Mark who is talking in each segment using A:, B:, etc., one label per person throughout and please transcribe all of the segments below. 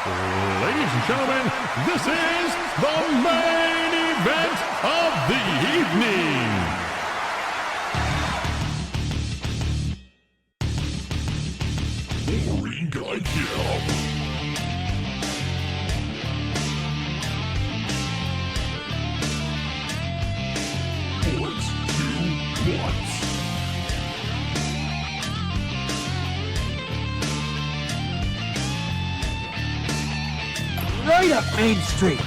A: Ladies and gentlemen, this is the main event of the evening. Wolverine Guy Kill. Let's do what?
B: Right up Main Street.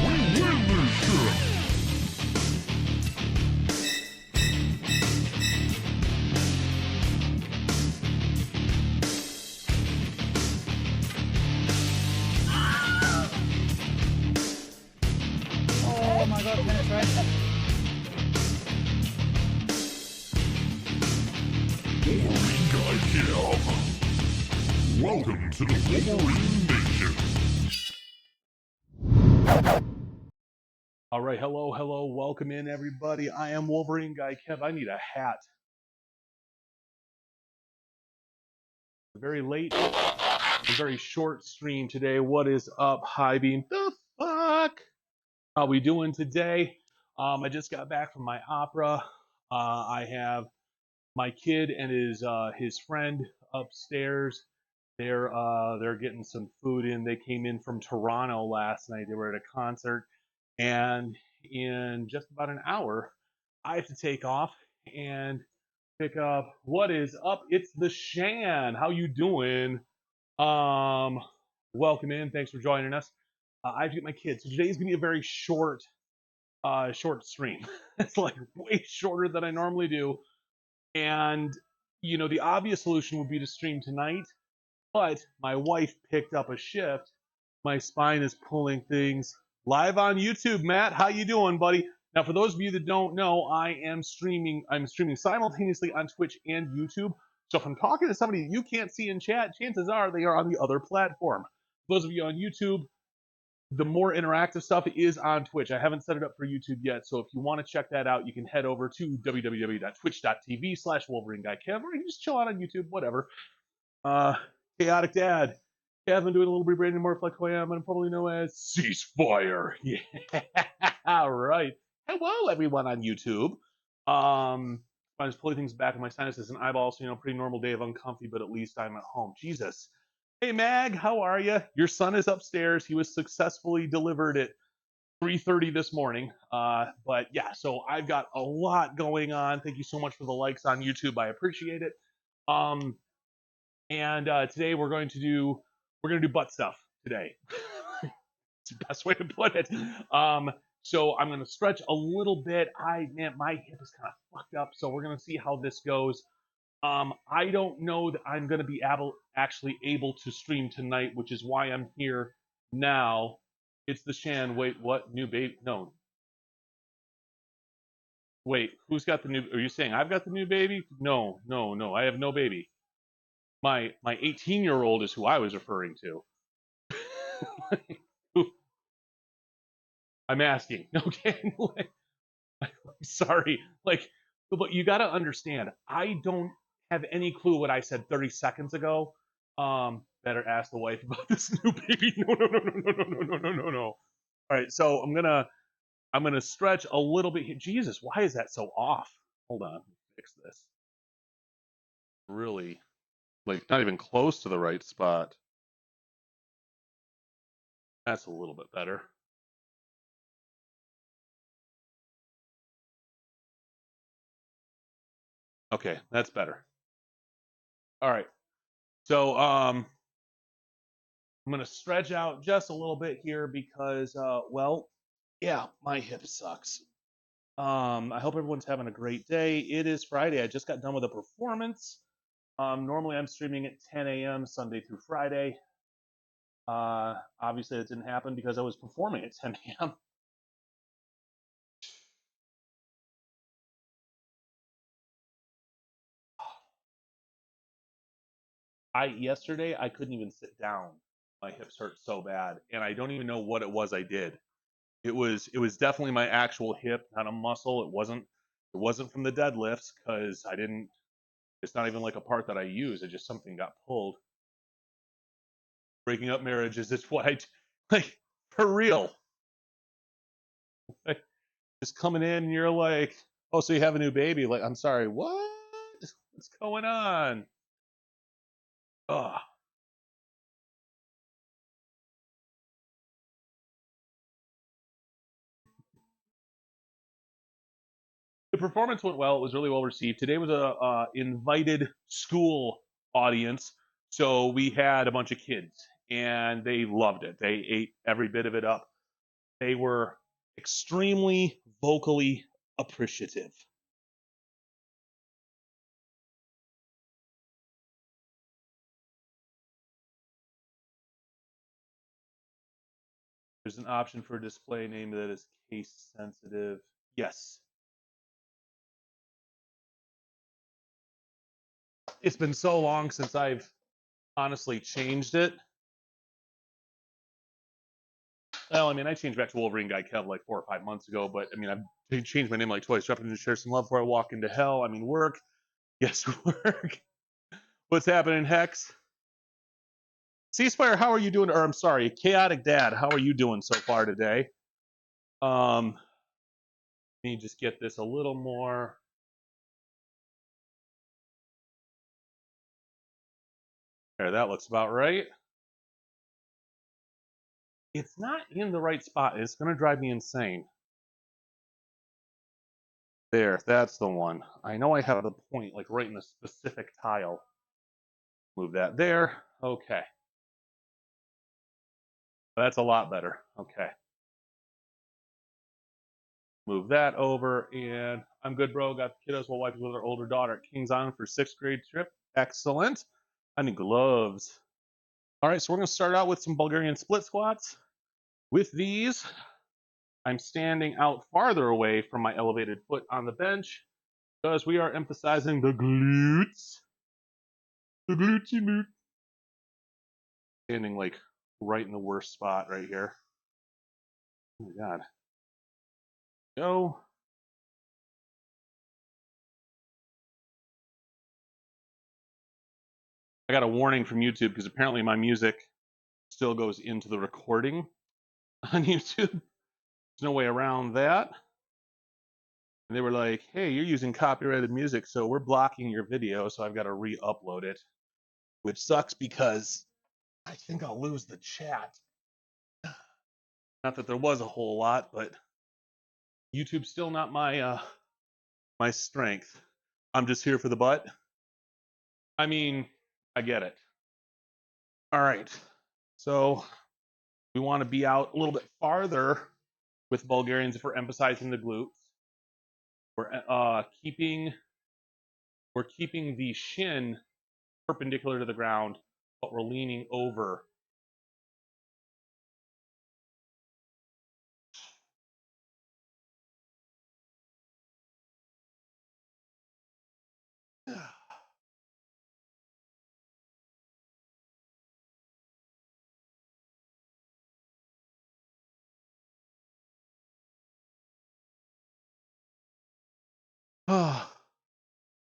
A: We win this shit.
B: Oh my god, penetration.
A: Wolverine Guy Kill. Welcome to the Wolverine Nation. All right, hello, welcome in everybody. I am Wolverine Guy Kev. I need a hat. Very late, a very short stream today. What is up, High Beam? The fuck? How we doing today? I just got back from my opera. I have my kid and his friend upstairs. They're getting some food in. They came in from Toronto last night. They were at a concert, and in just about an hour, I have to take off and pick up what is up. It's the Shan. How you doing? Welcome in. Thanks for joining us. I have to get my kids. So today's gonna be a very short stream. It's like way shorter than I normally do. And the obvious solution would be to stream tonight, but my wife picked up a shift. My spine is pulling things live on YouTube. Matt, how you doing, buddy? Now, for those of you that don't know, I'm streaming simultaneously on Twitch and YouTube. So if I'm talking to somebody that you can't see in chat, chances are they are on the other platform. For those of you on YouTube, the more interactive stuff is on Twitch. I haven't set it up for YouTube yet, so if you want to check that out, you can head over to www.twitch.tv/WolverineGuyKev, or you can just chill out on YouTube, whatever. Chaotic Dad. Kevin doing a little rebranding more like who I am, and probably know as Ceasefire. Yeah, all right. Hello, everyone on YouTube. I'm just pulling things back in my sinuses and eyeballs, so pretty normal day of uncomfy, but at least I'm at home. Jesus. Hey Mag, how are you? Your son is upstairs. He was successfully delivered at 3:30 this morning. But yeah, so I've got a lot going on. Thank you so much for the likes on YouTube. I appreciate it. And today we're gonna do butt stuff today. It's the best way to put it. So I'm gonna stretch a little bit. My hip is kind of fucked up, so we're gonna see how this goes. I don't know that I'm going to be actually able to stream tonight, which is why I'm here now. It's the Shan. Wait, what? New baby? No. Wait, who's got the new? Are you saying I've got the new baby? No. I have no baby. My 18-year-old is who I was referring to. I'm asking. Okay. Sorry. But you got to understand, I don't have any clue what I said 30 seconds ago. Better ask the wife about this new baby. No. All right, so I'm gonna stretch a little bit here. Jesus, why is that so off? Hold on, let me fix this. Really, not even close to the right spot. That's a little bit better. Okay, that's better. All right. So I'm gonna stretch out just a little bit here because yeah, my hip sucks. I hope everyone's having a great day. It is Friday. I just got done with a performance. Normally I'm streaming at 10 a.m. Sunday through Friday. Obviously that didn't happen because I was performing at 10 a.m. Yesterday I couldn't even sit down. My hips hurt so bad, and I don't even know what it was I did. It was definitely my actual hip, not a muscle. It wasn't from the deadlifts because I didn't. It's not even like a part that I use. It just something got pulled. Breaking up marriages. It's what like for real. Like, just coming in and you're like, oh, so you have a new baby? Like, I'm sorry, what? What's going on? Ugh. The performance went well. It was really well received. Today was a invited school audience, so we had a bunch of kids, and they loved it. They ate every bit of it up. They were extremely vocally appreciative. There's an option for a display name that is case sensitive. Yes. It's been so long since I've honestly changed it. Well, I mean, I changed back to Wolverine Guy Kev like 4 or 5 months ago, but I mean, I've changed my name like twice. Dropping in to share some love before I walk into hell. I mean, work. Yes, work. What's happening, Hex? Ceasefire, how are you doing? Or I'm sorry, Chaotic Dad, how are you doing so far today? Let me just get this a little more. There, that looks about right. It's not in the right spot. It's going to drive me insane. There, that's the one. I know I have the point like right in the specific tile. Move that there. Okay. That's a lot better. Okay. Move that over, and I'm good, bro. Got the kiddos while wife's with our older daughter at Kings Island for 6th grade trip. Excellent. I need gloves. All right, so we're going to start out with some Bulgarian split squats. With these, I'm standing out farther away from my elevated foot on the bench because we are emphasizing the glutes. The glutey moot. Standing like right in the worst spot right here. Oh my god. Go. I got a warning from YouTube because apparently my music still goes into the recording on YouTube. There's no way around that. And they were like, hey, you're using copyrighted music, so we're blocking your video, so I've got to re-upload it, which sucks because I think I'll lose the chat. Not that there was a whole lot, but YouTube's still not my strength. I'm just here for the butt. I mean, I get it. All right. So we want to be out a little bit farther with Bulgarians if we're emphasizing the glutes. We're keeping the shin perpendicular to the ground, but we're leaning over.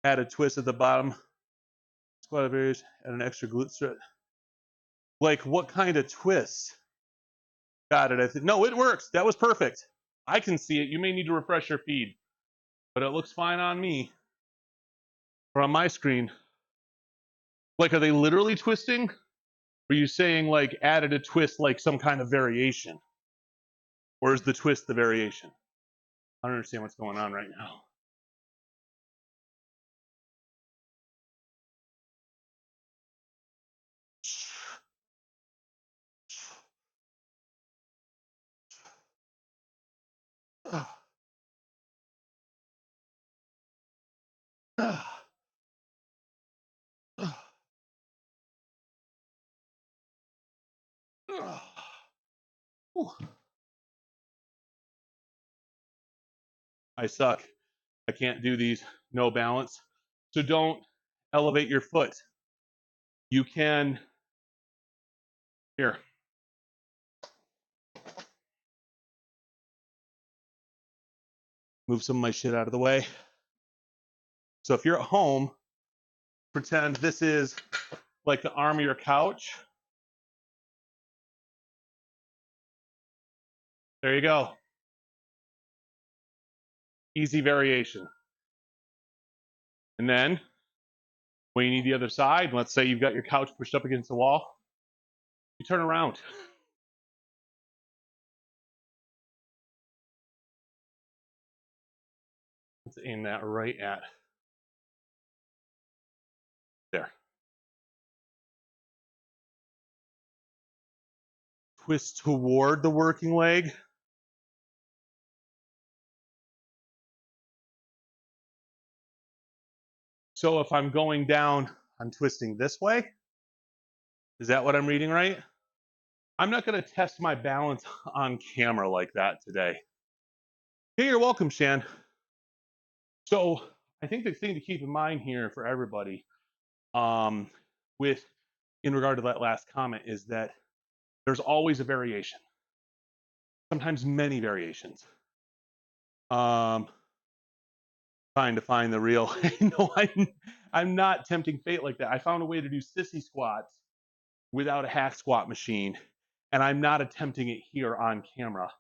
A: Add a twist at the bottom. Squat variation, add an extra glute stretch. Like what kind of twist? Got it. No, it works. That was perfect. I can see it. You may need to refresh your feed, but it looks fine on me or on my screen. Like, are they literally twisting? Or are you saying like added a twist like some kind of variation? Or is the twist the variation? I don't understand what's going on right now. I suck. I can't do these no balance. So don't elevate your foot. You can, here, move some of my shit out of the way. So if you're at home, pretend this is like the arm of your couch. There you go. Easy variation. And then when you need the other side, let's say you've got your couch pushed up against the wall, you turn around. Let's aim that right at there. Twist toward the working leg. So if I'm going down, I'm twisting this way. Is that what I'm reading right? I'm not going to test my balance on camera like that today. Hey, you're welcome, Shan. So I think the thing to keep in mind here for everybody, with in regard to that last comment, is that there's always a variation. Sometimes many variations. Trying to find the real. No, I'm not tempting fate like that. I found a way to do sissy squats without a hack squat machine, and I'm not attempting it here on camera.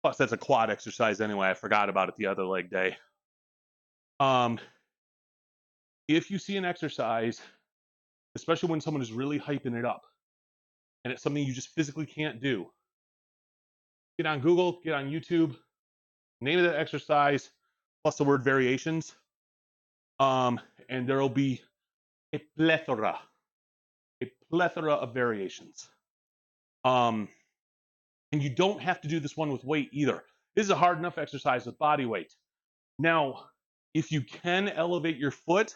A: Plus, that's a quad exercise anyway. I forgot about it the other leg day. If you see an exercise, especially when someone is really hyping it up, and it's something you just physically can't do, get on Google, get on YouTube, name of that exercise, plus the word variations, and there will be a plethora of variations. And you don't have to do this one with weight either. This is a hard enough exercise with body weight. Now, if you can elevate your foot,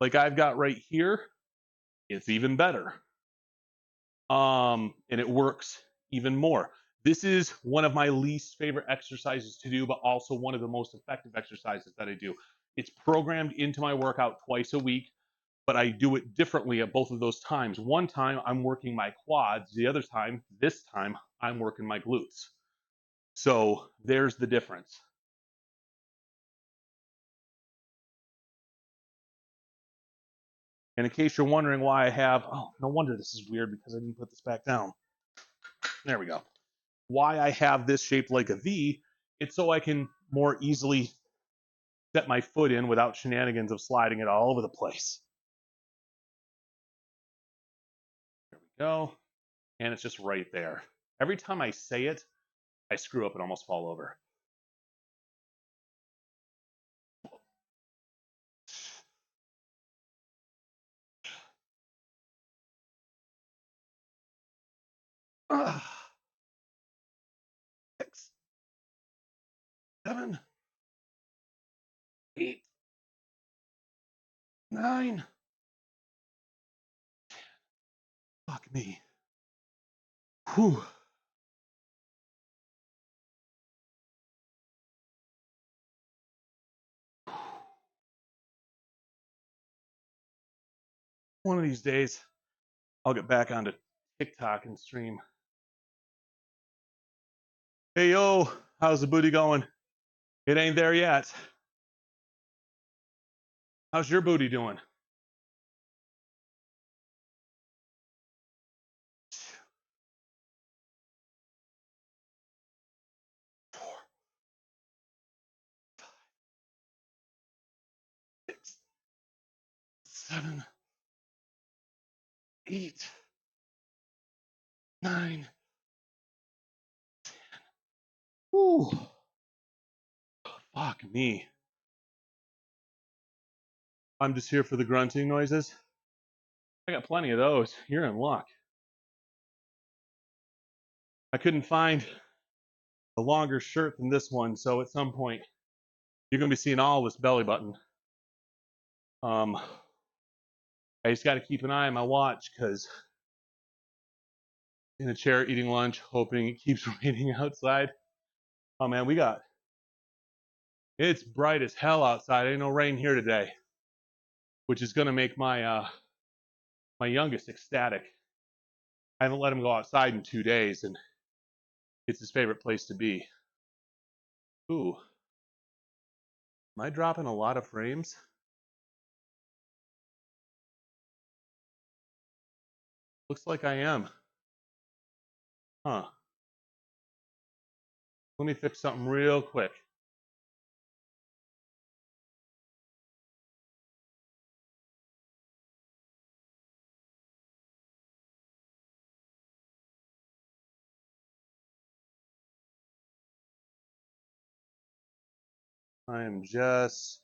A: like I've got right here, it's even better. And it works even more. This is one of my least favorite exercises to do, but also one of the most effective exercises that I do. It's programmed into my workout twice a week, but I do it differently at both of those times. One time I'm working my quads, the other time, this time, I'm working my glutes. So there's the difference. And in case you're wondering why I have, oh, no wonder this is weird because I didn't put this back down. There we go. Why I have this shaped like a V, it's so I can more easily set my foot in without shenanigans of sliding it all over the place. There we go. And it's just right there. Every time I say it, I screw up and almost fall over. Ugh. 6, 7, 8, 9. Fuck me. Whew. One of these days, I'll get back onto TikTok and stream. Hey, yo, how's the booty going? It ain't there yet. How's your booty doing? 4, 6, 7, 8, 9. Whew. Fuck me. I'm just here for the grunting noises. I got plenty of those. You're in luck. I couldn't find a longer shirt than this one, so at some point you're gonna be seeing all this belly button. I just got to keep an eye on my watch because in a chair eating lunch, hoping it keeps raining outside. Oh man, it's bright as hell outside. Ain't no rain here today, which is gonna make my My youngest ecstatic. I haven't let him go outside in 2 days, and it's his favorite place to be. Ooh, am I dropping a lot of frames? Looks like I am. Huh. Let me fix something real quick. I am just...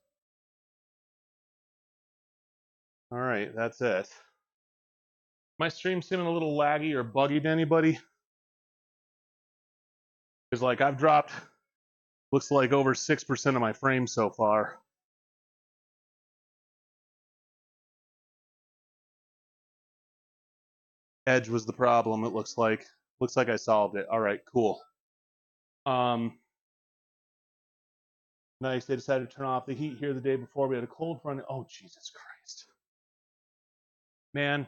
A: All right, that's it. My stream seeming a little laggy or buggy to anybody? Because like I've dropped, looks like over 6% of my frames so far. Edge was the problem, it looks like. Looks like I solved it. All right, cool. Nice, they decided to turn off the heat here the day before. We had a cold front. Oh, Jesus Christ. Man.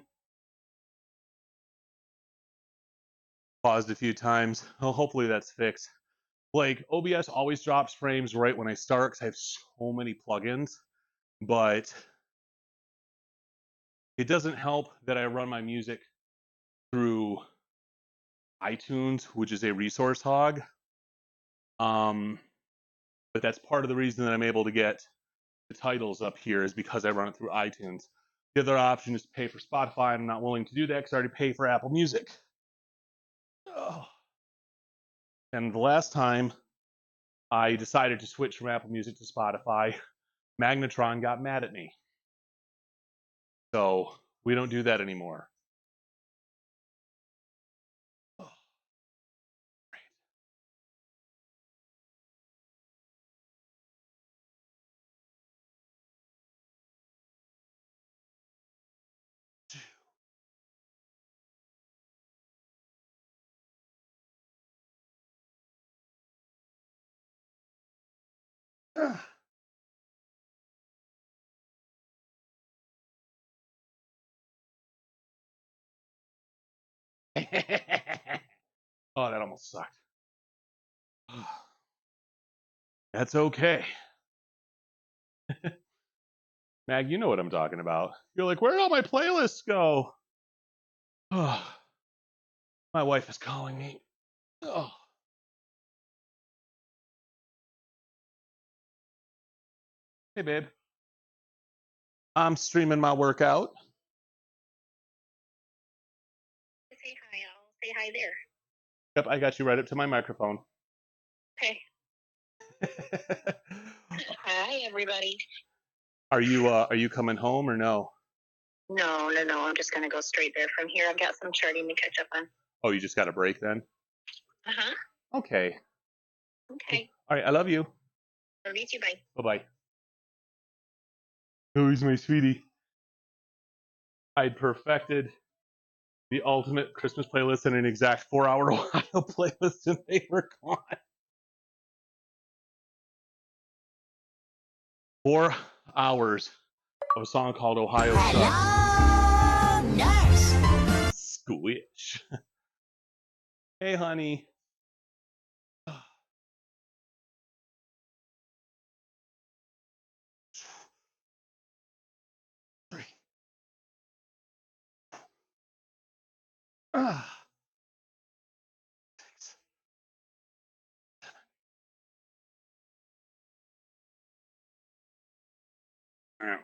A: Paused a few times. Oh, hopefully that's fixed. Like, OBS always drops frames right when I start because I have so many plugins. But it doesn't help that I run my music through iTunes, which is a resource hog. But that's part of the reason that I'm able to get the titles up here is because I run it through iTunes. The other option is to pay for Spotify. I'm not willing to do that because I already pay for Apple Music. Oh. And the last time I decided to switch from Apple Music to Spotify, Magnetron got mad at me. So we don't do that anymore. Oh. Oh, that almost sucked. That's okay. Mag, you know what I'm talking about. You're like, where'd all my playlists go? Oh, my wife is calling me. Oh. Hey, babe. I'm streaming my workout.
C: Say hi. I'll say hi there.
A: Yep, I got you right up to my microphone.
C: Okay. Hi, everybody.
A: Are you coming home or no?
C: No. I'm just gonna go straight there from here. I've got some charting to catch up on.
A: Oh, you just got a break then?
C: Uh-huh.
A: Okay.
C: Okay.
A: All right, I love you.
C: Love you too. Bye.
A: Bye-bye. Oh, he's my sweetie. I'd perfected the ultimate Christmas playlist in an exact 4-hour Ohio playlist, and they were gone. 4 hours of a song called Ohio Sucks.
D: Hello, nurse.
A: Squish. Hey, honey. Ah. 6, 7.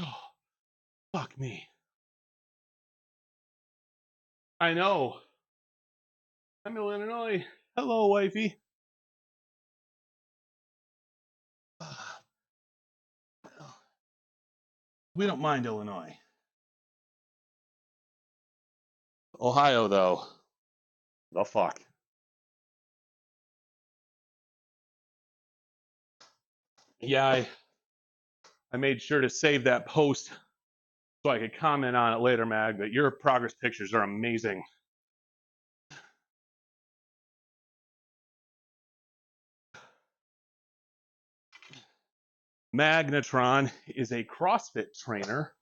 A: Oh, fuck me. I know. I'm in Illinois. Hello, wifey. We don't mind Illinois. Ohio, though. The fuck. Yeah, I made sure to save that post so I could comment on it later, Mag, but your progress pictures are amazing. Magnetron is a CrossFit trainer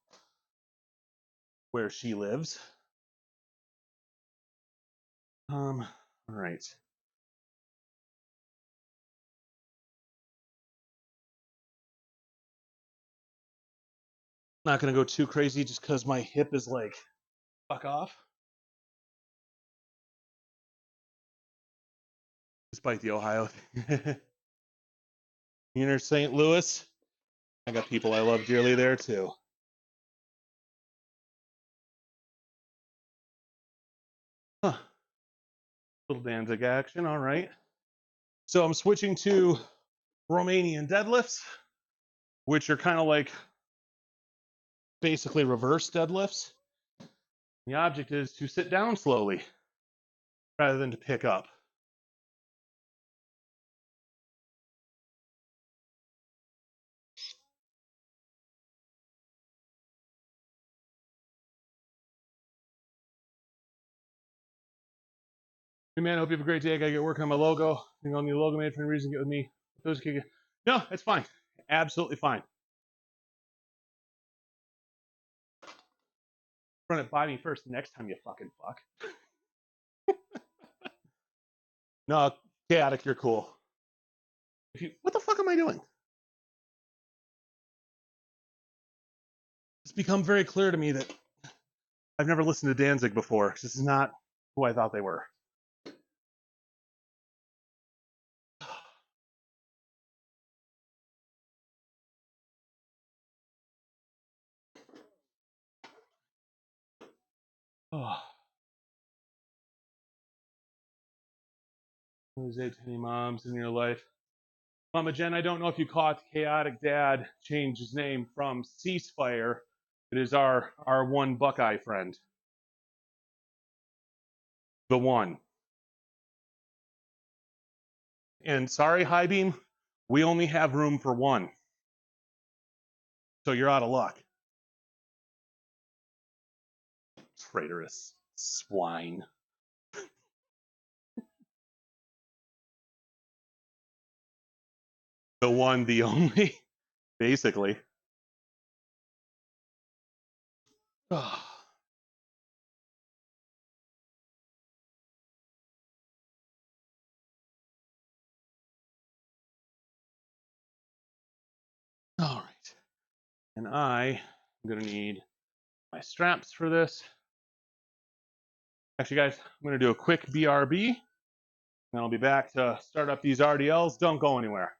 A: where she lives. All right. Not gonna go too crazy just because my hip is like, fuck off. Despite the Ohio thing. Inner St. Louis. I got people I love dearly there too. Huh. Little Danzig action, all right. So I'm switching to Romanian deadlifts, which are kind of like basically reverse deadlifts. The object is to sit down slowly rather than to pick up. Hey man, I hope you have a great day. I gotta get working on my logo. I think I'll need a logo made for any reason. Get with me. Those kick. No, it's fine. Absolutely fine. Run it by me first next time you fucking fuck. No, chaotic, you're cool. What the fuck am I doing? It's become very clear to me that I've never listened to Danzig before. This is not who I thought they were. Oh. Jose, any moms in your life? Mama Jen, I don't know if you caught Chaotic Dad changed his name from Ceasefire. It is our one Buckeye friend. The one. And sorry, Highbeam, we only have room for one. So you're out of luck. Traitorous swine. The one, the only, basically. Oh. All right. And I'm going to need my straps for this. Actually, guys, I'm going to do a quick BRB. And I'll be back to start up these RDLs. Don't go anywhere.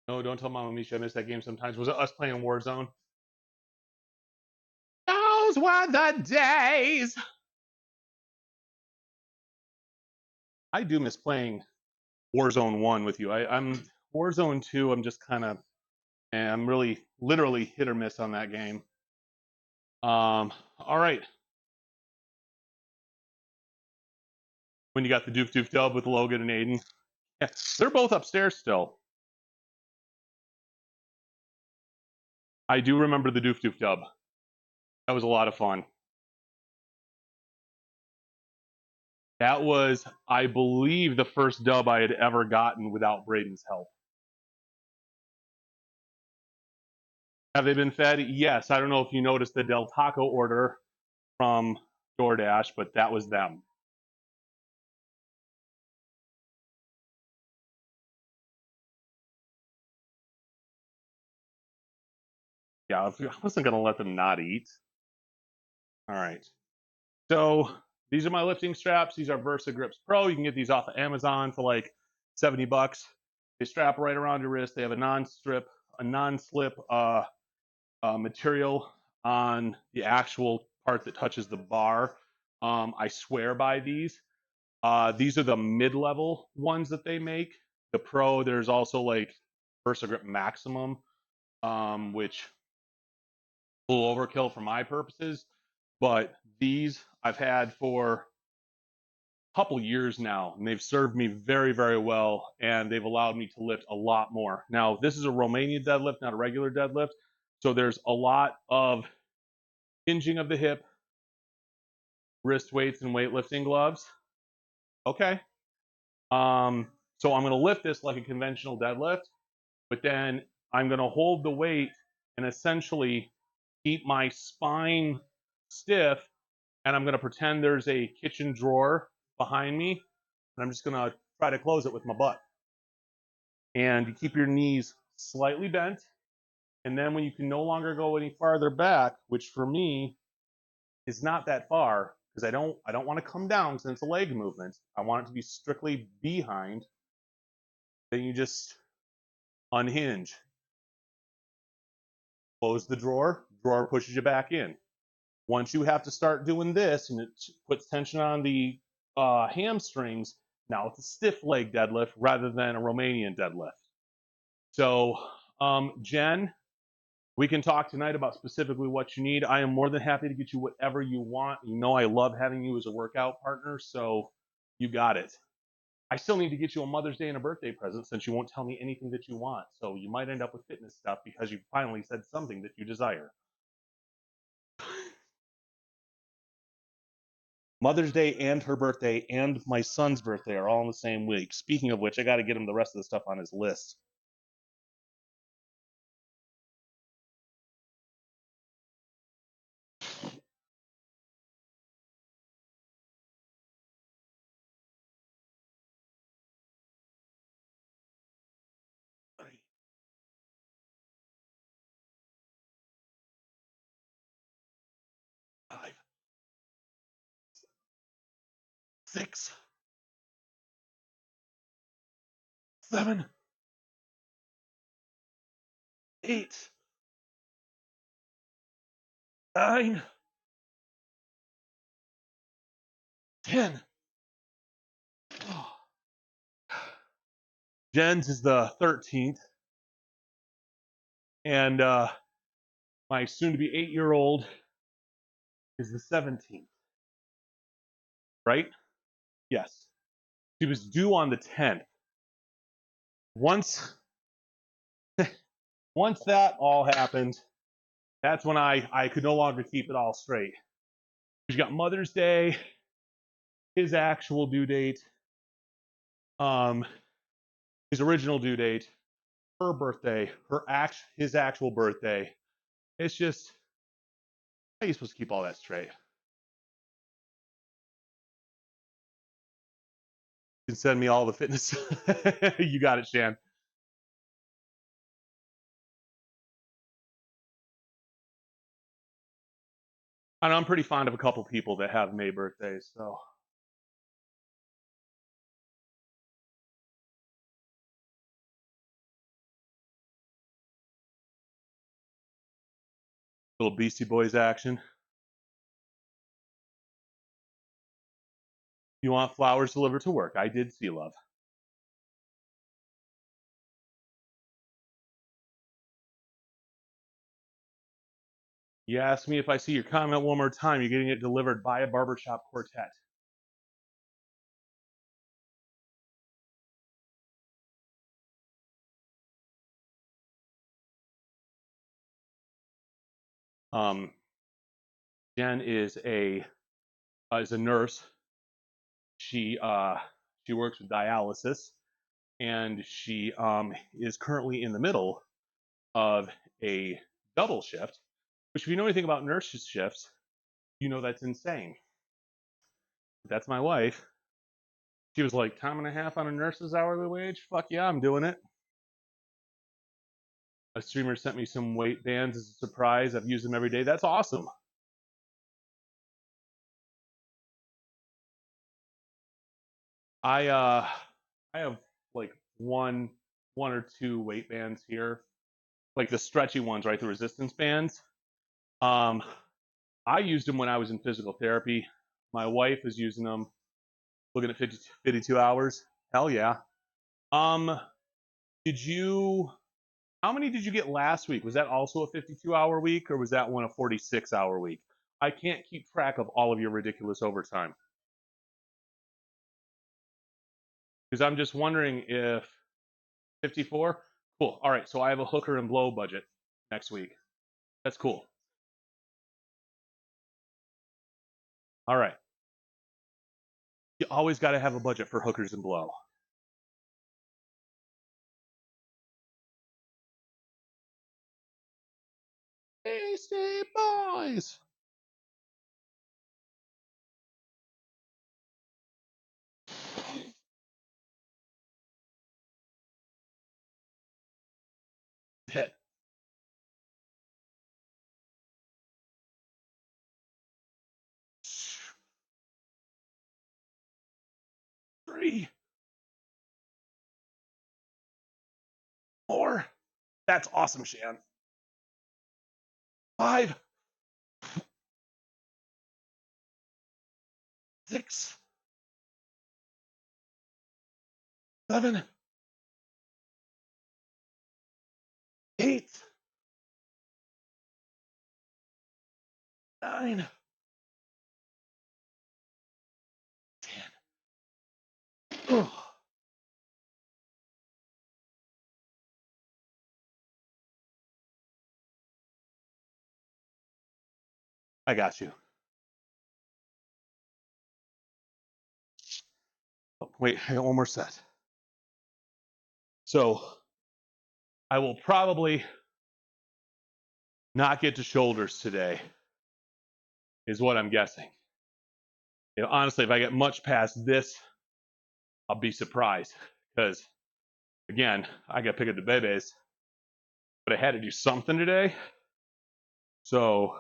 A: No, don't tell Mama Misha I miss that game sometimes. Was it us playing Warzone? Those were the days. I do miss playing Warzone 1 with you. I'm Warzone 2, I'm just kind of, I'm really literally hit or miss on that game. All right. When you got the Doof Doof Dub with Logan and Aiden. Yeah, they're both upstairs still. I do remember the Doof Doof Dub. That was a lot of fun. That was, I believe, the first dub I had ever gotten without Braden's help. Have they been fed? Yes. I don't know if you noticed the Del Taco order from DoorDash, but that was them. Yeah, I wasn't gonna let them not eat. All right. So these are my lifting straps. These are Versa Grips Pro. You can get these off of Amazon for like 70 bucks. They strap right around your wrist. They have a non-slip material on the actual part that touches the bar. I swear by these. These are the mid-level ones that they make. The Pro, there's also like Versa Grip Maximum, which a little overkill for my purposes. But these I've had for a couple years now, and they've served me very, very well, and they've allowed me to lift a lot more. Now, this is a Romanian deadlift, not a regular deadlift, so there's a lot of hinging of the hip, wrist weights, and weightlifting gloves. Okay. So I'm going to lift this like a conventional deadlift, but then I'm going to hold the weight and essentially keep my spine stiff, and I'm going to pretend there's a kitchen drawer behind me, and I'm just going to try to close it with my butt. And you keep your knees slightly bent, and then when you can no longer go any farther back, which for me is not that far, because I don't want to come down because it's a leg movement. I want it to be strictly behind. Then you just unhinge, close the drawer pushes you back in. Once you have to start doing this and it puts tension on the hamstrings, now it's a stiff leg deadlift rather than a Romanian deadlift. So, Jen, we can talk tonight about specifically what you need. I am more than happy to get you whatever you want. You know I love having you as a workout partner, so you got it. I still need to get you a Mother's Day and a birthday present since you won't tell me anything that you want. So you might end up with fitness stuff because you finally said something that you desire. Mother's Day and her birthday and my son's birthday are all in the same week. Speaking of which, I got to get him the rest of the stuff on his list. Three, 5, 6, 7, 8, 9, 10. Oh. Jen's is the 13th, and my soon-to-be 8-year-old is the 17th. Right? Yes. She was due on the 10th. Once that all happened, that's when I could no longer keep it all straight. She got Mother's Day, his actual due date, his original due date, her birthday, his actual birthday. It's just, how are you supposed to keep all that straight? You can send me all the fitness. You got it, Shan. And I'm pretty fond of a couple people that have May birthdays, so. Little Beastie Boys action. You want flowers delivered to work? I did see love. You ask me if I see your comment one more time, you're getting it delivered by a barbershop quartet. Jen is a nurse. She works with dialysis, and she is currently in the middle of a double shift, which if you know anything about nurse shifts, you know that's insane. That's my wife. She was like, time and a half on a nurse's hourly wage? Fuck yeah, I'm doing it. A streamer sent me some weight bands as a surprise. I've used them every day. That's awesome. I have like one or two weight bands here, like the stretchy ones, right? The resistance bands. I used them when I was in physical therapy. My wife is using them, looking at 52 hours. Hell yeah. Did you? How many did you get last week? Was that also a 52-hour week, or was that one a 46-hour week? I can't keep track of all of your ridiculous overtime. Because I'm just wondering if 54? Cool. All right, so I have a hooker and blow budget next week. That's cool. All right. You always got to have a budget for hookers and blow. Tasty boys. Hit. Three. Four. That's awesome, Shan. 5. 6. 7. 8. 9. 10. Ugh. I got you. Oh, wait, I got one more set. So I will probably not get to shoulders today, is what I'm guessing. You know, honestly, if I get much past this, I'll be surprised. Because, again, I got to pick up the babies. But I had to do something today. So,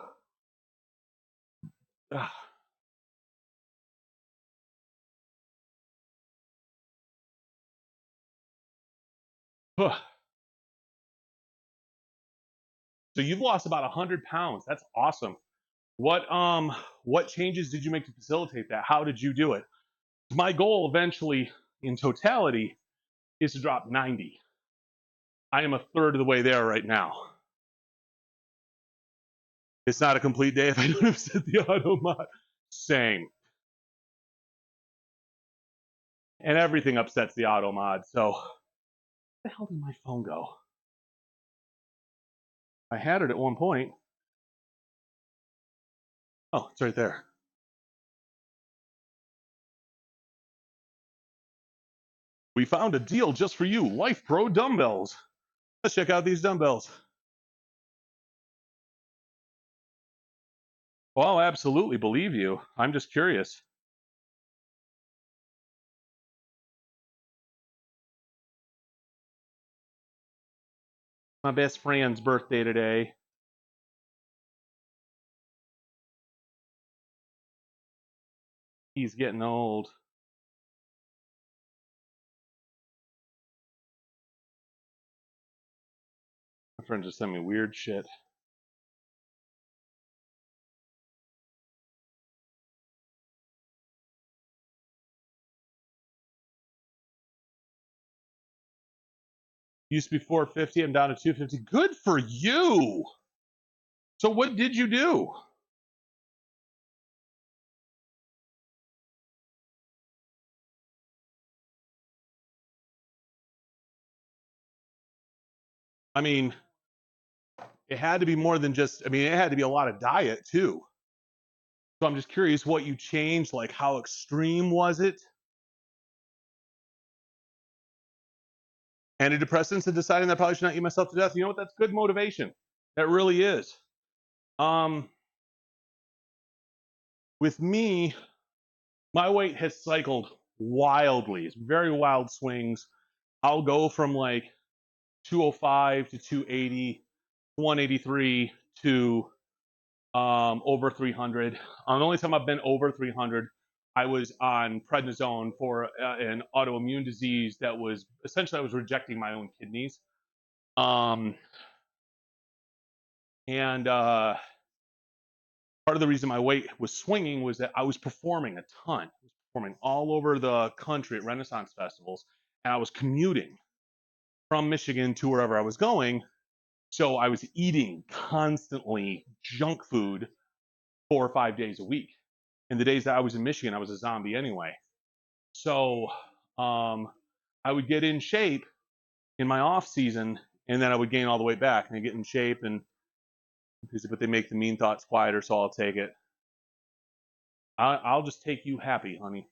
A: so you've lost about 100 pounds. That's awesome. What changes did you make to facilitate that? How did you do it? My goal eventually, in totality, is to drop 90. I am a third of the way there right now. It's not a complete day if I don't upset the auto mod. Same. And everything upsets the auto mod. So, where the hell did my phone go? I had it at one point. Oh, it's right there. We found a deal just for you, Life Pro dumbbells. Let's check out these dumbbells. Well, I'll absolutely believe you. I'm just curious. My best friend's birthday today. He's getting old. My friend just sent me weird shit. Used to be 450. I'm down to 250. Good for you. So what did you do? I mean, it had to be more than just, I mean, it had to be a lot of diet too. So I'm just curious what you changed, like how extreme was it? Antidepressants and deciding that I probably should not eat myself to death. You know what? That's good motivation. It really is. With me, my weight has cycled wildly. It's very wild swings. I'll go from like 205 to 280, 183 to over 300. The only time I've been over 300, I was on prednisone for an autoimmune disease that was essentially I was rejecting my own kidneys. And part of the reason my weight was swinging was that I was performing a ton. I was performing all over the country at Renaissance festivals, and I was commuting from Michigan to wherever I was going. So I was eating constantly junk food 4 or 5 days a week. And the days that I was in Michigan, I was a zombie anyway. So I would get in shape in my off season, and then I would gain all the way back, and I get in shape, and but they make the mean thoughts quieter, so I'll take it. I'll just take you happy, honey.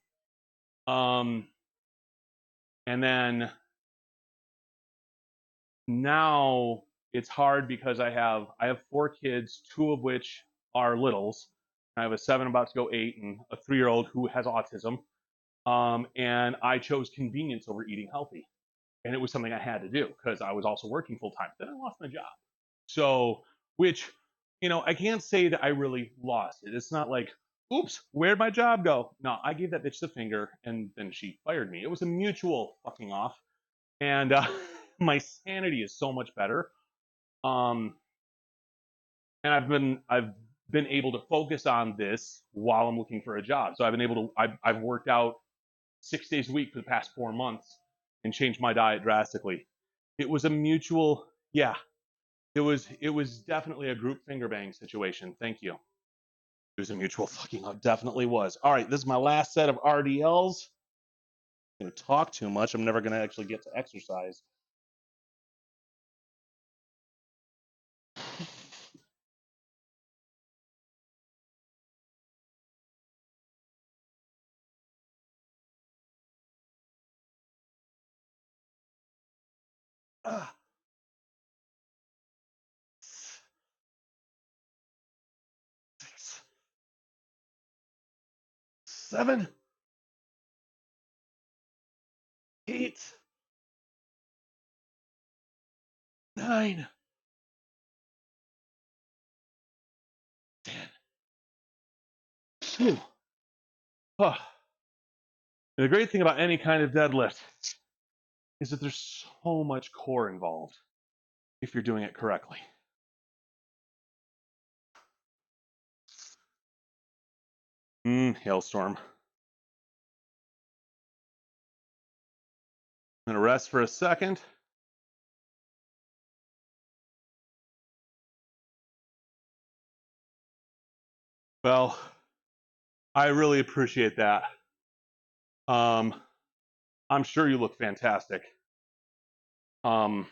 A: And then now it's hard because I have 4 kids, 2 of which are littles. I have a 7 about to go 8 and a 3-year-old who has autism. And I chose convenience over eating healthy. And it was something I had to do because I was also working full time. Then I lost my job. So, which, I can't say that I really lost it. It's not like, oops, where'd my job go? No, I gave that bitch the finger and then she fired me. It was a mutual fucking off. And my sanity is so much better. And I've been able to focus on this while I'm looking for a job. So I've been able to, I've worked out 6 days a week for the past 4 months and changed my diet drastically. It was a mutual, yeah. It was definitely a group finger bang situation. Thank you. It was a mutual fucking, it definitely was. All right, this is my last set of RDLs. I'm gonna talk too much. I'm never gonna actually get to exercise. Ah. 6, 7, 8, 9, 10. Phew. Oh. And the great thing about any kind of deadlift is that there's so much core involved if you're doing it correctly. Hailstorm. I'm gonna rest for a second. Well, I really appreciate that. I'm sure you look fantastic. I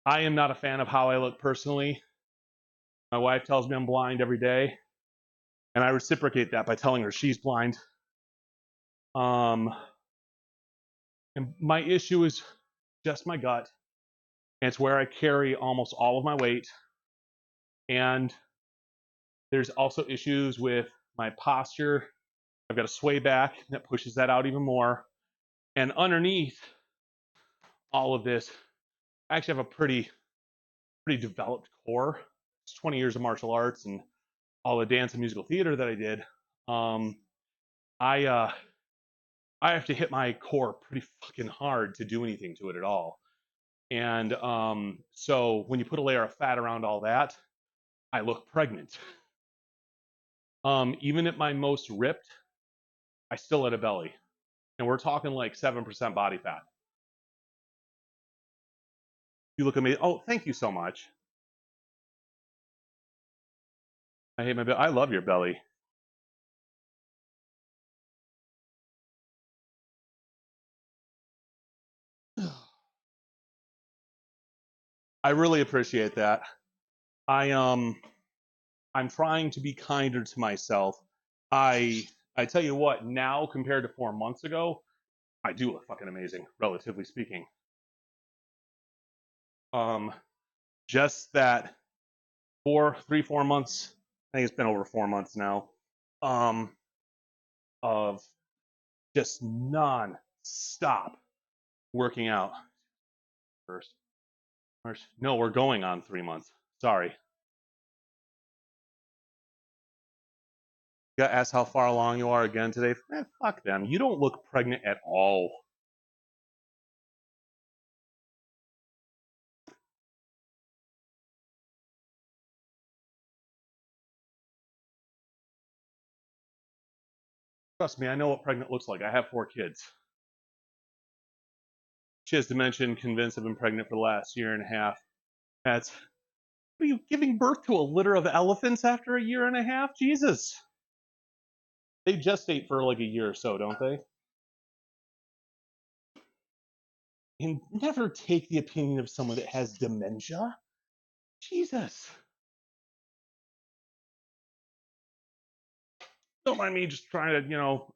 A: am not a fan of how I look personally. My wife tells me I'm blind every day, and I reciprocate that by telling her she's blind. And my issue is just my gut, and it's where I carry almost all of my weight. And there's also issues with my posture. I've got a sway back that pushes that out even more. And underneath all of this, I actually have a pretty developed core. It's 20 years of martial arts and all the dance and musical theater that I did. I have to hit my core pretty fucking hard to do anything to it at all. And so when you put a layer of fat around all that, I look pregnant. Even at my most ripped, I still had a belly. And we're talking like 7% body fat. You look at me, oh, thank you so much. I hate my belly. I love your belly. I really appreciate that. I'm trying to be kinder to myself. I tell you what, now compared to 4 months ago, I do look fucking amazing, relatively speaking. Just that 4 months, I think it's been over 4 months now, of just non-stop working out. First, no, we're going on 3 months. Sorry. Got asked how far along you are again today. Fuck them. You don't look pregnant at all. Trust me, I know what pregnant looks like. I have 4 kids. She has dementia, convinced I've been pregnant for the last year and a half. That's, what are you, giving birth to a litter of elephants after a year and a half? Jesus. They gestate for like a year or so, don't they? And never take the opinion of someone that has dementia. Jesus. Don't mind me just trying to,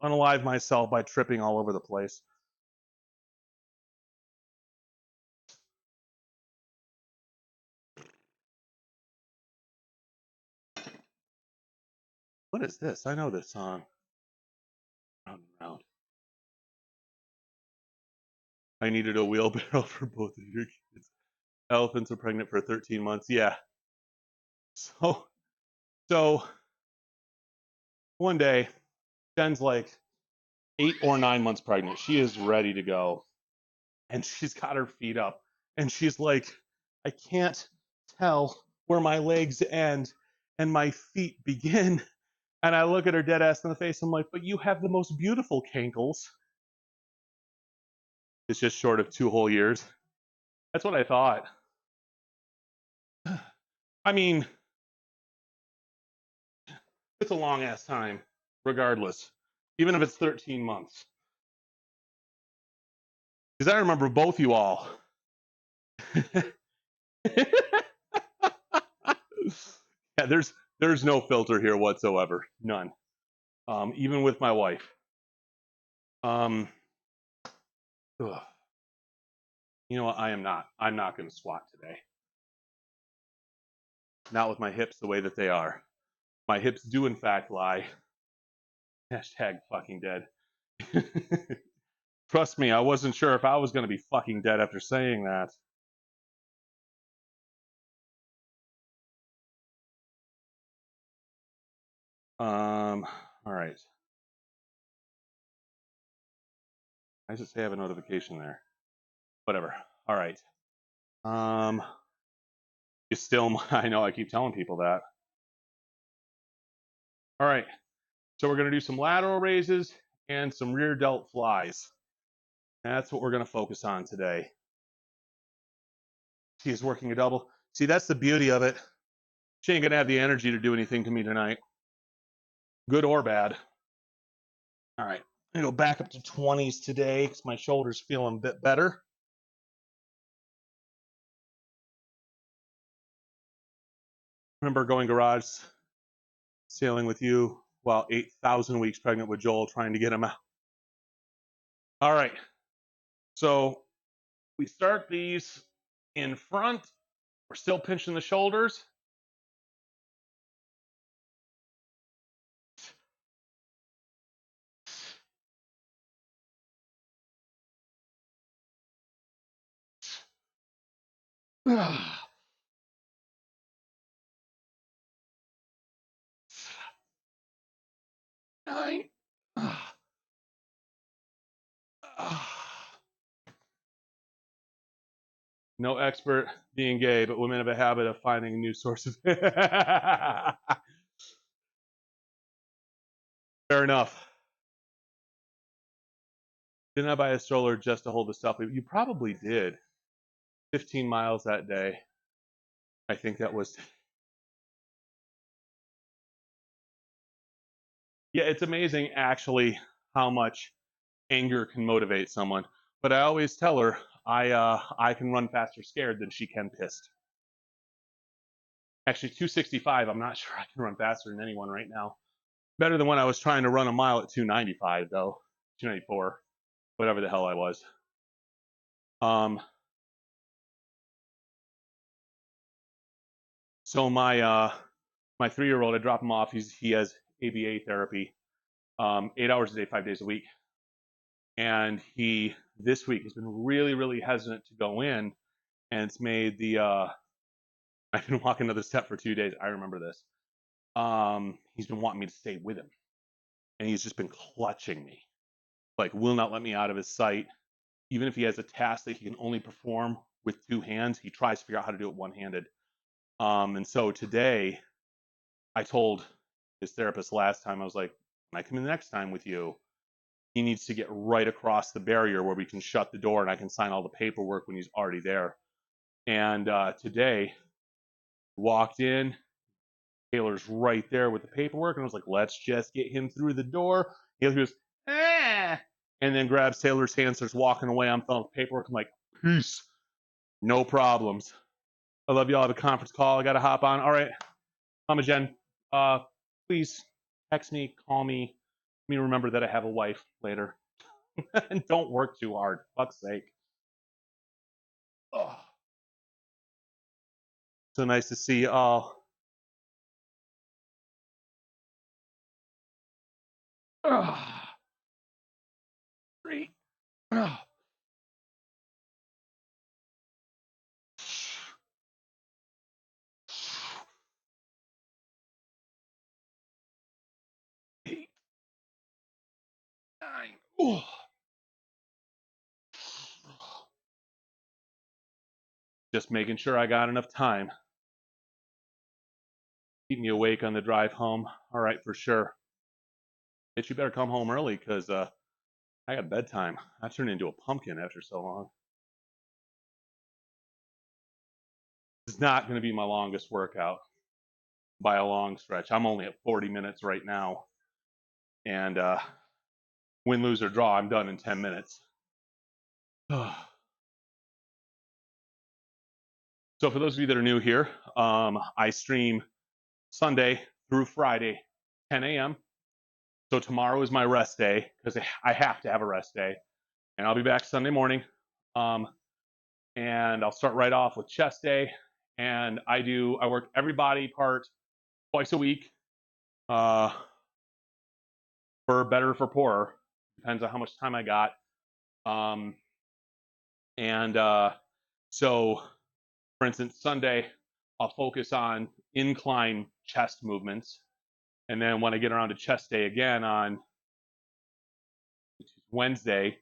A: unalive myself by tripping all over the place. What is this? I know this song. Round and round. I needed a wheelbarrow for both of your kids. Elephants are pregnant for 13 months. Yeah. So one day, Jen's like 8 or 9 months pregnant. She is ready to go. And she's got her feet up. And she's like, I can't tell where my legs end and my feet begin. And I look at her dead ass in the face. I'm like, but you have the most beautiful cankles. It's just short of 2 whole years. That's what I thought. I mean, it's a long ass time, regardless, even if it's 13 months. Because I remember both you all. Yeah, there's no filter here whatsoever, none. Even with my wife. Ugh. You know what? I'm not going to squat today. Not with my hips the way that they are. My hips do in fact lie. Hashtag fucking dead. Trust me, I wasn't sure if I was going to be fucking dead after saying that. All right. I just say I have a notification there. Whatever. All right. You still, I know I keep telling people that. All right. So we're going to do some lateral raises and some rear delt flies. That's what we're going to focus on today. She is working a double. See, that's the beauty of it. She ain't going to have the energy to do anything to me tonight, good or bad. All right. I'm going to go back up to 20s today because my shoulder's feeling a bit better. Remember going garage sailing with you while 8,000 weeks pregnant with Joel, trying to get him out. All right. So we start these in front. We're still pinching the shoulders. Nine. No expert being gay, but women have a habit of finding a new source of. Fair enough. Didn't I buy a stroller just to hold the stuff? You probably did. 15 miles that day. I think that was. Yeah, it's amazing actually how much anger can motivate someone. But I always tell her I can run faster scared than she can pissed. Actually, 265. I'm not sure I can run faster than anyone right now. Better than when I was trying to run a mile at 295 though. 294, whatever the hell I was. So my 3-year-old, I drop him off. He has ABA therapy, 8 hours a day, 5 days a week, and this week has been really hesitant to go in, and it's made the I've been walking another step for 2 days. I remember this. He's been wanting me to stay with him, and he's just been clutching me, like will not let me out of his sight. Even if he has a task that he can only perform with 2 hands, he tries to figure out how to do it one-handed. And so today, I told his therapist last time, I was like, when I come in next time with you, he needs to get right across the barrier where we can shut the door and I can sign all the paperwork when he's already there. And today, walked in, Taylor's right there with the paperwork, and I was like, let's just get him through the door. He goes, ah, and then grabs Taylor's hand, starts walking away. I'm filling the paperwork. I'm like, peace, no problems. I love you all. I have a conference call. I got to hop on. All right, Mama Jen, please text me, call me. Let me remember that I have a wife later. And don't work too hard. Fuck's sake. Oh, so nice to see you all. Great. Oh. Eight, 9. Oh. Just making sure I got enough time. Keep me awake on the drive home. All right, for sure. Bitch, you better come home early because I got bedtime. I turned into a pumpkin after so long. This is not going to be my longest workout by a long stretch. I'm only at 40 minutes right now. And win, lose, or draw, I'm done in 10 minutes. So for those of you that are new here, I stream Sunday through Friday, 10 a.m. So tomorrow is my rest day because I have to have a rest day. And I'll be back Sunday morning. And I'll start right off with chest day. And I work every body part twice a week, for better or for poorer. Depends on how much time I got. So, for instance, Sunday, I'll focus on incline chest movements. And then when I get around to chest day again on Wednesday,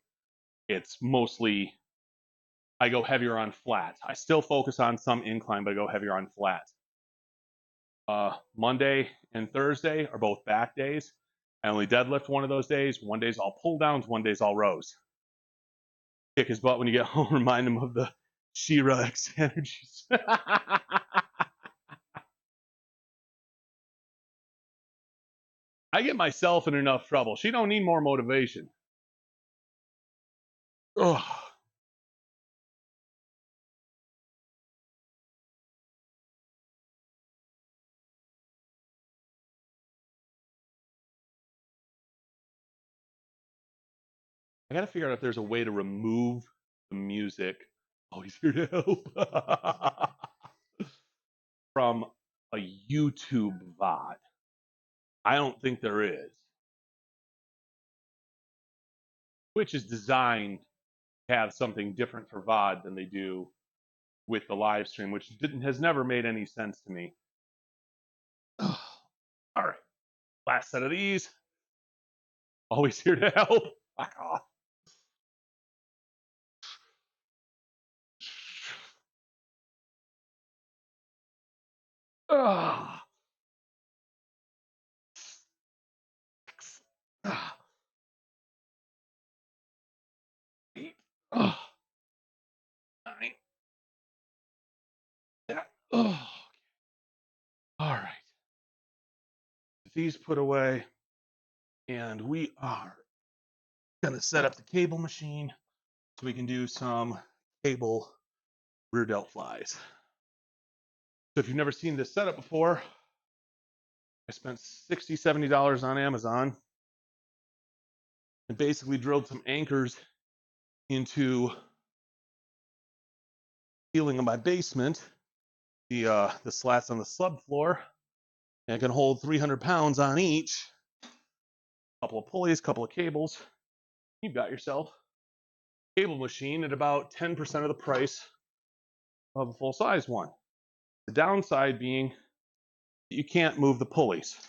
A: it's mostly, I go heavier on flat. I still focus on some incline, but I go heavier on flat. Monday and Thursday are both back days. I only deadlift one of those days. One day's all pull downs, one day's all rows. Kick his butt when you get home, remind him of the She-Ra X energies. I get myself in enough trouble. She don't need more motivation. Ugh. I gotta figure out if there's a way to remove the music. Oh, he's here to help. From a YouTube VOD. I don't think there is. Twitch is designed to have something different for VOD than they do with the live stream, which has never made any sense to me. All right, last set of these. Always here to help. Fuck off. Ugh. Ugh. 8. Ugh. 9. Yeah. Ugh. All right. These put away, and we are gonna set up the cable machine so we can do some cable rear delt flies. So if you've never seen this setup before, I spent $60, $70 on Amazon and basically drilled some anchors into the ceiling of my basement. the slats on the subfloor, and it can hold 300 pounds on each. Couple of pulleys, couple of cables. You've got yourself a cable machine at about 10% of the price of a full-size one. The downside being that you can't move the pulleys,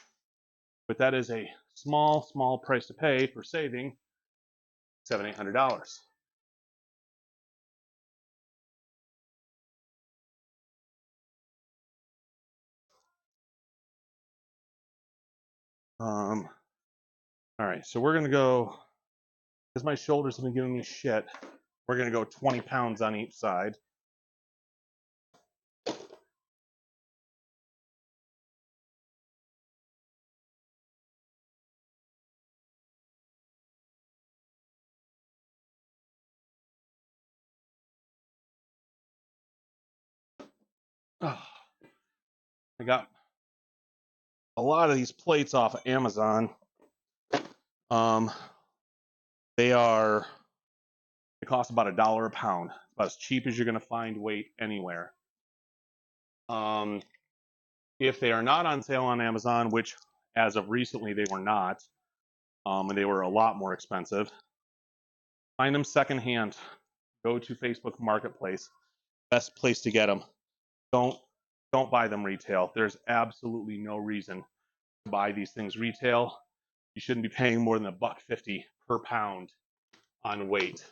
A: but that is a small price to pay for saving $700-800. All right, so we're gonna go, because my shoulders have been giving me shit, we're gonna go 20 pounds on each side. Oh, I got a lot of these plates off of Amazon. They cost about $1 a pound. About as cheap as you're gonna find weight anywhere. If they are not on sale on Amazon, which as of recently they were not, and they were a lot more expensive, find them secondhand. Go to Facebook Marketplace. Best place to get them. Don't buy them retail. There's absolutely no reason to buy these things retail. You shouldn't be paying more than $1.50 per pound on weight.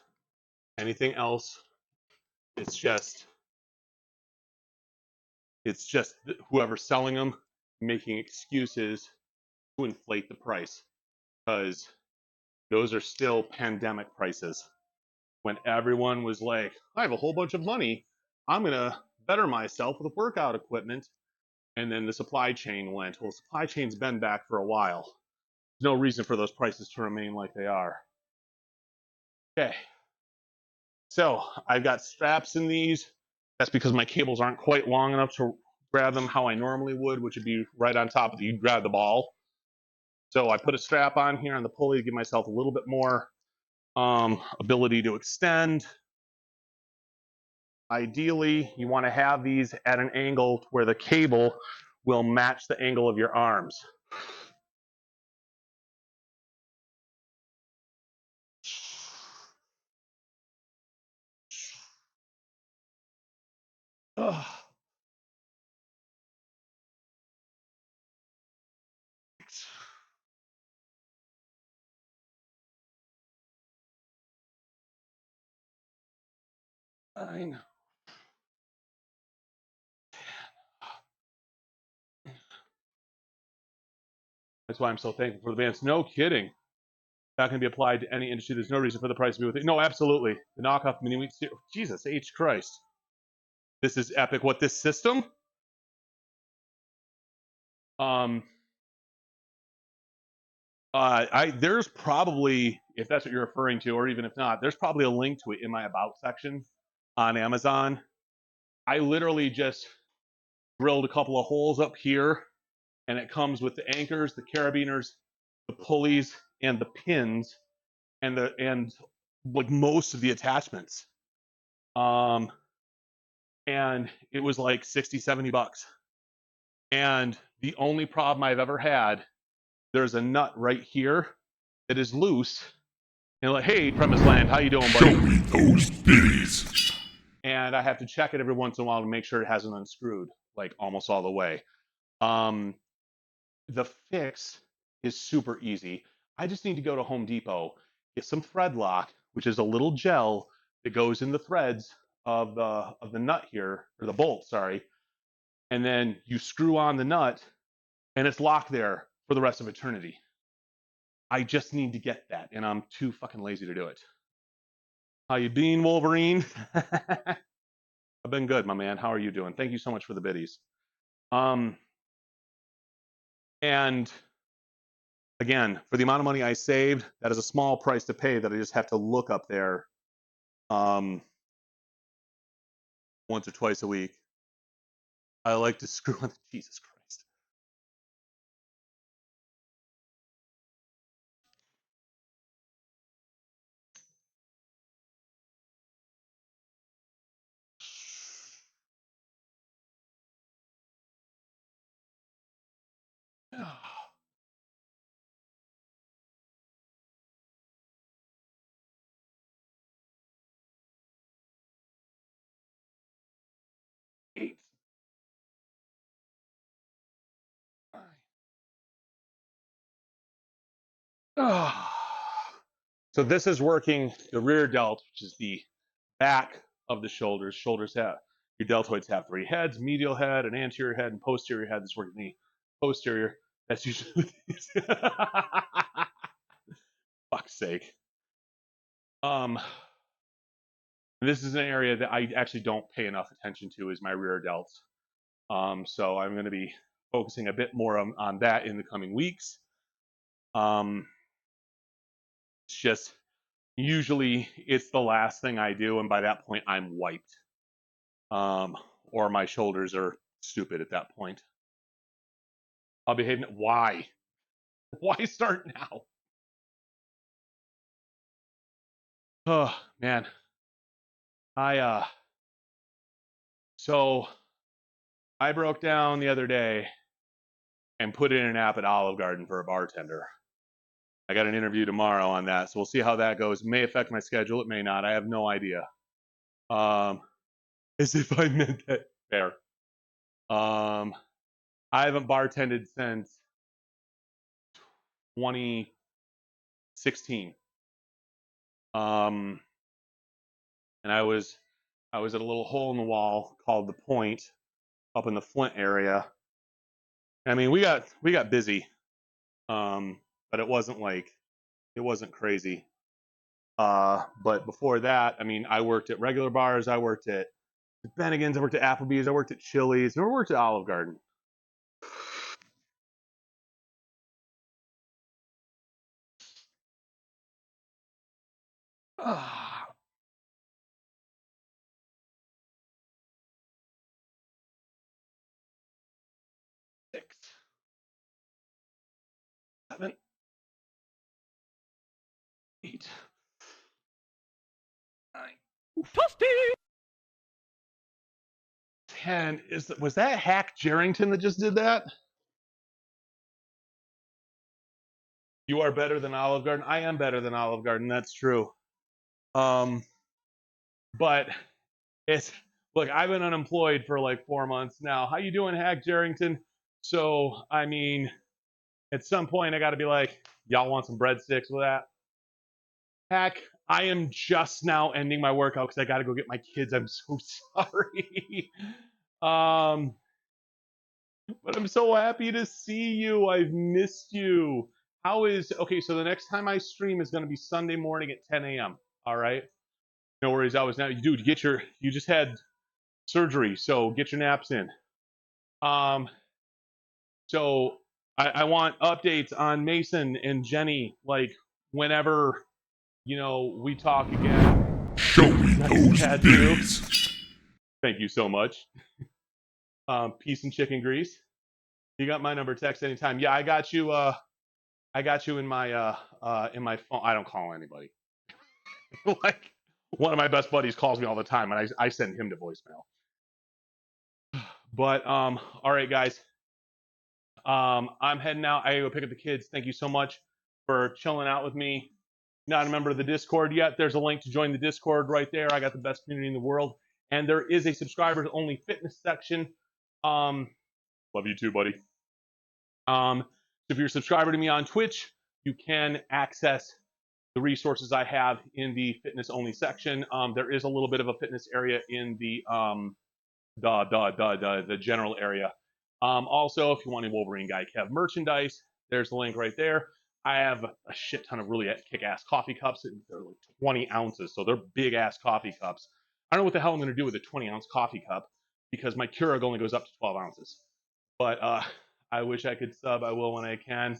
A: Anything else, it's just whoever's selling them making excuses to inflate the price, because those are still pandemic prices. When everyone was like, I have a whole bunch of money, I'm gonna better myself with workout equipment, and then the supply chain went, well, the supply chain's been back for a while. There's no reason for those prices to remain like they are. Okay, so I've got straps in these. That's because my cables aren't quite long enough to grab them how I normally would, which would be right on top of you grab the ball. So I put a strap on here on the pulley to give myself a little bit more ability to extend. Ideally, you want to have these at an angle where the cable will match the angle of your arms. Ugh. I know. That's why I'm so thankful for the bands. No kidding. Not going to be applied to any industry. There's no reason for the price to be with it. No, absolutely. The knockoff mini wheat. Jesus H Christ. This is epic. What, this system? There's probably, if that's what you're referring to, or even if not, there's probably a link to it in my about section on Amazon. I literally just drilled a couple of holes up here, and it comes with the anchors, the carabiners, the pulleys, and the pins, and like most of the attachments. And it was like 60, 70 bucks. And the only problem I've ever had, there's a nut right here that is loose. And like, hey, Premise Land, how you doing, buddy?
E: Show me those biddies.
A: And I have to check it every once in a while to make sure it hasn't unscrewed, like almost all the way. The fix is super easy. I just need to go to Home Depot, get some thread lock, which is a little gel that goes in the threads of the nut here, or the bolt, sorry. And then you screw on the nut, and it's locked there for the rest of eternity. I just need to get that, and I'm too fucking lazy to do it. How you been, Wolverine? I've been good, my man. How are you doing? Thank you so much for the biddies. And again, for the amount of money I saved, that is a small price to pay that I just have to look up there once or twice a week. I like to screw on the Jesus Christ. 8, 9. So this is working the rear delt, which is the back of the shoulders. Shoulders have, your deltoids have 3 heads: medial head, an anterior head, and posterior head. This is working the posterior. That's usually fuck's sake. This is an area that I actually don't pay enough attention to, is my rear delts. So I'm going to be focusing a bit more on that in the coming weeks. It's just usually it's the last thing I do, and by that point I'm wiped. Or my shoulders are stupid at that point. I'll behave. Why? Why start now? Oh man, so I broke down the other day and put in an app at Olive Garden for a bartender. I got an interview tomorrow on that, so we'll see how that goes. It may affect my schedule, it may not. I have no idea. As if I meant that. Fair. I haven't bartended since 2016. And I was at a little hole in the wall called The Point up in the Flint area. I mean, we got busy, but it wasn't crazy. But before that, I mean, I worked at regular bars. I worked at Bennigan's. I worked at Applebee's. I worked at Chili's. I worked at Olive Garden. Ah. 6, 7, 8, 9. Toasty. 10. Was that Hack Jerrington that just did that? You are better than Olive Garden. I am better than Olive Garden. That's true. But look, I've been unemployed for like 4 months now. How you doing, Hack Jerrington? So, I mean, at some point I got to be like, y'all want some breadsticks with that? Hack, I am just now ending my workout because I got to go get my kids. I'm so sorry. But I'm so happy to see you. I've missed you. Okay, so the next time I stream is going to be Sunday morning at 10 a.m. All right? No worries. Dude, you just had surgery, so get your naps in. So I want updates on Mason and Jenny, like whenever, we talk again.
E: Show me those biddies.
A: Thank you so much. Peace and chicken grease. You got my number. Text anytime. Yeah, I got you. I got you in my phone. I don't call anybody. Like one of my best buddies calls me all the time, and I send him to voicemail. But all right, guys. I'm heading out. I gotta go pick up the kids. Thank you so much for chilling out with me. Not a member of the Discord yet? There's a link to join the Discord right there. I got the best community in the world, and there is a subscribers only fitness section. Love you too, buddy. So if you're a subscriber to me on Twitch, you can access the resources I have in the fitness only section. There is a little bit of a fitness area in the general area. Also, if you want a Wolverine Guy Kev merchandise, there's the link right there. I have a shit ton of really kick-ass coffee cups. They're like 20 ounces, so they're big-ass coffee cups. I don't know what the hell I'm going to do with a 20-ounce coffee cup because my Keurig only goes up to 12 ounces. But I wish I could sub. I will when I can.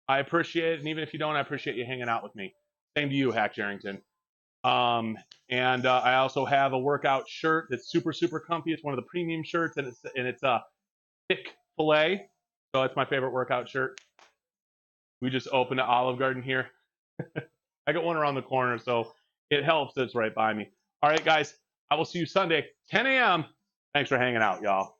A: I appreciate it, and even if you don't, I appreciate you hanging out with me. Same to you, Hack Jerrington. And I also have a workout shirt that's super, super comfy. It's one of the premium shirts, and it's a thick filet, so it's my favorite workout shirt. We just opened at Olive Garden here. I got one around the corner, so it helps that it's right by me. All right, guys, I will see you Sunday, 10 a.m. Thanks for hanging out, y'all.